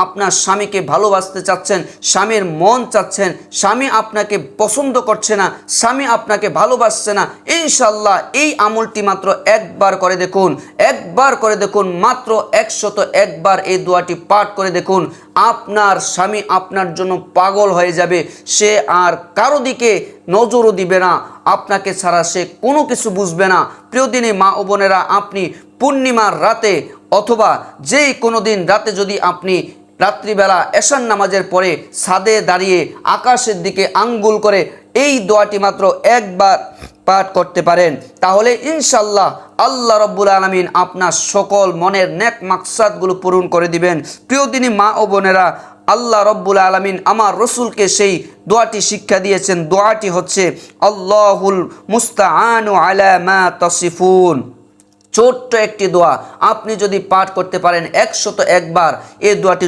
আপনার স্বামীকে ভালোবাসতে চাচ্ছেন, স্বামীর মন চাচ্ছেন, স্বামী আপনাকে পছন্দ করছে না, স্বামী আপনাকে ভালোবাসছে না, ইনশাল্লাহ এই আমলটি মাত্র একবার করে দেখুন, একবার করে দেখুন, মাত্র 101 বার এই দোয়াটি পাঠ করে দেখুন। আপনার স্বামী আপনার জন্য পাগল হয়ে যাবে, সে আর কারো দিকে নজরও দিবে না, আপনাকে ছাড়া সে কোনো কিছু বুঝবে না। প্রিয় দিনী মা ও বোনেরা, আপনি পূর্ণিমার রাতে অথবা যেই কোনো দিন রাতে যদি আপনি রাত্রিবেলা এশার নামাজের পরে ছাদে দাঁড়িয়ে আকাশের দিকে আঙ্গুল করে এই দোয়াটি মাত্র একবার পাঠ করতে পারেন, তাহলে ইনশাল্লাহ আল্লাহ রব্বুল আলামিন আপনার সকল মনের নেক মাকসাদগুলো পূরণ করে দিবেন। প্রিয় দিনী মা ও বোনেরা, আল্লাহ রব্বুল আলামিন আমার রসুলকে সেই দোয়াটি শিক্ষা দিয়েছেন। দোয়াটি হচ্ছে আল্লাহুল মুস্তাআনু আলা মা তাসিফুন। ছোট্ট একটি দোয়া, আপনি যদি পাঠ করতে পারেন 101 বার এই দোয়াটি